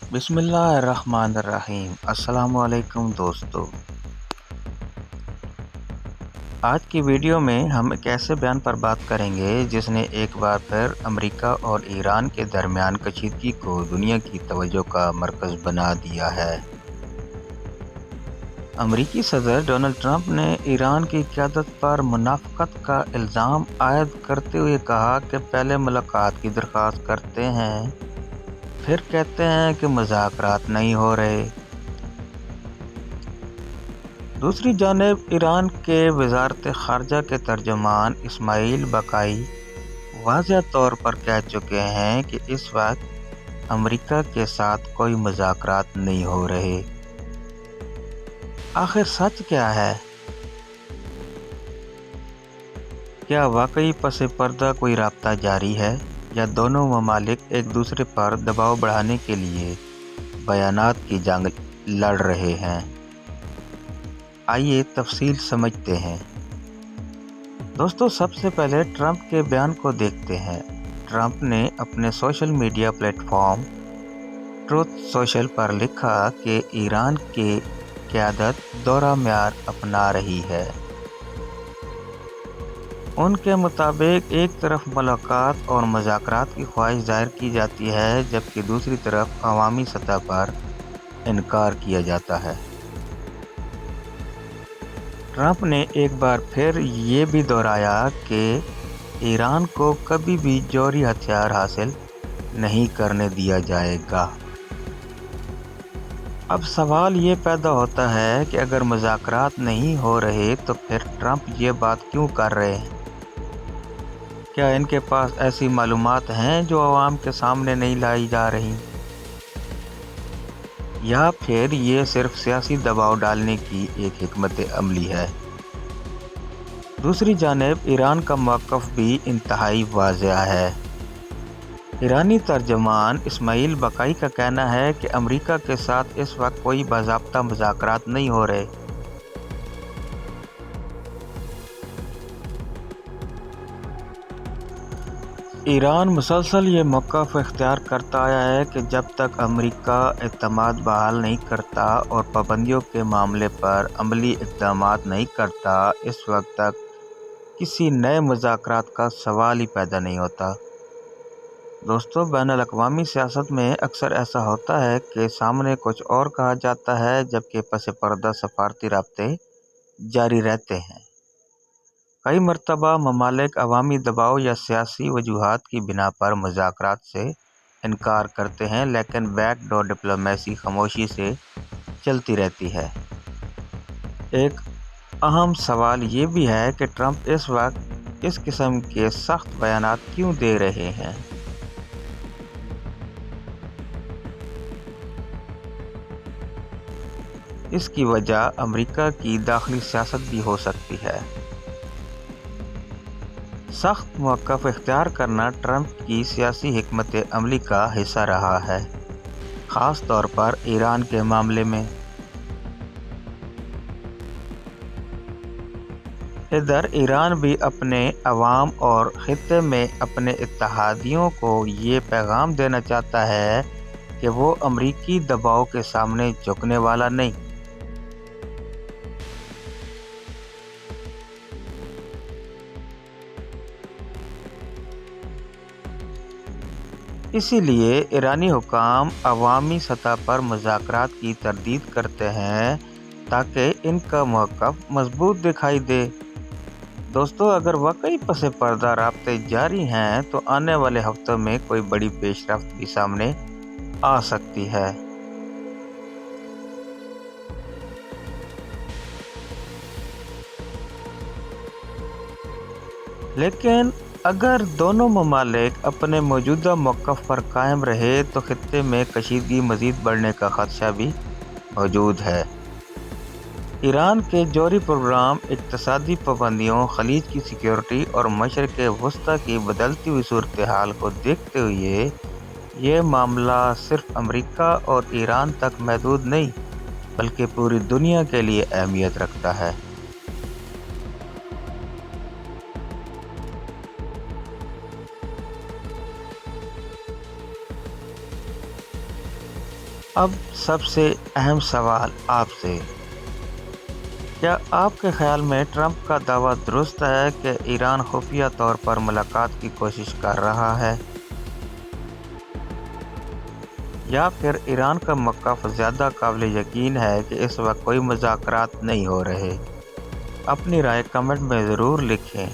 बिस्मिल्लाहिर्रहमानिर्रहीम। अस्सलाम वालेकुम दोस्तों। आज की वीडियो में हम एक ऐसे बयान पर बात करेंगे जिसने एक बार फिर अमेरिका और ईरान के दरमियान कशीदगी को दुनिया की तवज्जो का मरकज़ बना दिया है। अमेरिकी सदर डोनाल्ड ट्रंप ने ईरान की क़यादत पर मुनाफ़िक़त का इल्ज़ाम आयद करते हुए कहा कि पहले मुलाकात की दरख्वास्त करते हैं, फिर कहते हैं कि मुज़ाकरात नहीं हो रहे। दूसरी जानिब ईरान के वज़ारत ख़ारजा के तर्जुमान इस्माइल बक़ाई वाज़ह तौर पर कह चुके हैं कि इस वक्त अमेरिका के साथ कोई मुज़ाकरात नहीं हो रहे। आखिर सच क्या है? क्या वाकई पस पर्दा कोई राब्ता जारी है या दोनों ममालिक एक दूसरे पर दबाव बढ़ाने के लिए बयानात की जंग लड़ रहे हैं? आइए तफसील समझते हैं। दोस्तों, सबसे पहले ट्रंप के बयान को देखते हैं। ट्रंप ने अपने social media platform truth social पर लिखा कि ईरान की क़यादत दोहरा म्यार अपना रही है। उनके मुताबिक एक तरफ मुलाकात और मुज़ाकरात की ख्वाहिश जाहिर की जाती है, जबकि दूसरी तरफ अवामी सतह पर इनकार किया जाता है। ट्रंप ने एक बार फिर ये भी दोहराया कि ईरान को कभी भी जौहरी हथियार हासिल नहीं करने दिया जाएगा। अब सवाल ये पैदा होता है कि अगर मुज़ाकरात नहीं हो रहे तो फिर ट्रंप ये बात क्यों कर रहे हैं? क्या इनके पास ऐसी मालूमात हैं जो आवाम के सामने नहीं लाई जा रही, या फिर ये सिर्फ सियासी दबाव डालने की एक हिकमत अमली है? दूसरी जानिब ईरान का मौक़िफ़ भी इंतहाई वाज़ेह है। ईरानी तर्जुमान इस्माइल बक़ाई का कहना है कि अमेरिका के साथ इस वक्त कोई बाज़ाब्ता मुज़ाकरात नहीं हो रहे। ईरान मुसलसल ये मौक़िफ़ इख्तियार करता आया है कि जब तक अमेरिका एतमाद बहाल नहीं करता और पाबंदियों के मामले पर अमली इक़दामात नहीं करता, इस वक्त तक किसी नए मुज़ाकरात का सवाल ही पैदा नहीं होता। दोस्तों, बैनुल-अक़वामी सियासत में अक्सर ऐसा होता है कि सामने कुछ और कहा जाता है, जबकि पस पर्दा सफारती राब्ते जारी रहते हैं। कई मरतबा ममालिक अवामी दबाव या सियासी वजूहात की बिना पर मुज़ाकरात से इनकार करते हैं, लेकिन बैकडोर डिप्लोमेसी खामोशी से चलती रहती है। एक अहम सवाल ये भी है कि ट्रंप इस वक्त इस किस्म के सख्त बयानात क्यों दे रहे हैं? इसकी वजह अमेरिका की दाखिली सियासत भी हो सकती है। सख्त मौक़िफ़ इख्तियार करना ट्रंप की सियासी हिकमत अमली का हिस्सा रहा है, ख़ास तौर पर ईरान के मामले में। इधर ईरान भी अपने अवाम और ख़ित्ते में अपने इत्तेहादियों को ये पैगाम देना चाहता है कि वो अमरीकी दबाव के सामने झुकने वाला नहीं। इसीलिए ईरानी हुकाम अवामी सतह पर मुज़ाकरात की तरदीद करते हैं ताकि इनका मौक़िफ़ मज़बूत दिखाई दे। दोस्तों, अगर वाकई पस पर्दा राब्ते जारी हैं तो आने वाले हफ्तों में कोई बड़ी पेशरफ्त भी सामने आ सकती है। लेकिन अगर दोनों ममालिक अपने मौजूदा मौक़िफ़ पर कायम रहे तो ख़ित्ते में कशीदगी मज़ीद बढ़ने का ख़दशा भी मौजूद है। ईरान के जौहरी प्रोग्राम, इक़्तिसादी पाबंदियों, ख़लीज की सिक्योरिटी और मशरिक़ वस्ता की बदलती हुई सूरत हाल को देखते हुए ये मामला सिर्फ अमेरिका और ईरान तक महदूद नहीं, बल्कि पूरी दुनिया के लिए अहमियत रखता है। اب سب سے اہم سوال آپ سے، کیا آپ کے خیال میں ٹرمپ کا دعویٰ درست ہے کہ ایران خفیہ طور پر ملاقات کی کوشش کر رہا ہے، یا پھر ایران کا موقف زیادہ قابل یقین ہے کہ اس وقت کوئی مذاکرات نہیں ہو رہے؟ اپنی رائے کمنٹ میں ضرور لکھیں۔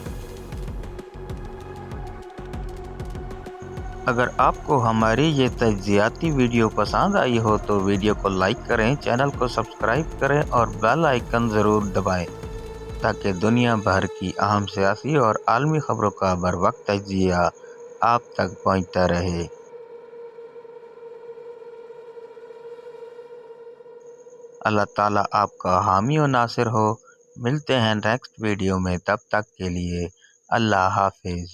اگر آپ کو ہماری یہ تجزیاتی ویڈیو پسند آئی ہو تو ویڈیو کو لائک کریں، چینل کو سبسکرائب کریں اور بیل آئیکن ضرور دبائیں تاکہ دنیا بھر کی اہم سیاسی اور عالمی خبروں کا بروقت تجزیہ آپ تک پہنچتا رہے۔ اللہ تعالیٰ آپ کا حامی و ناصر ہو۔ ملتے ہیں نیکسٹ ویڈیو میں، تب تک کے لیے اللہ حافظ۔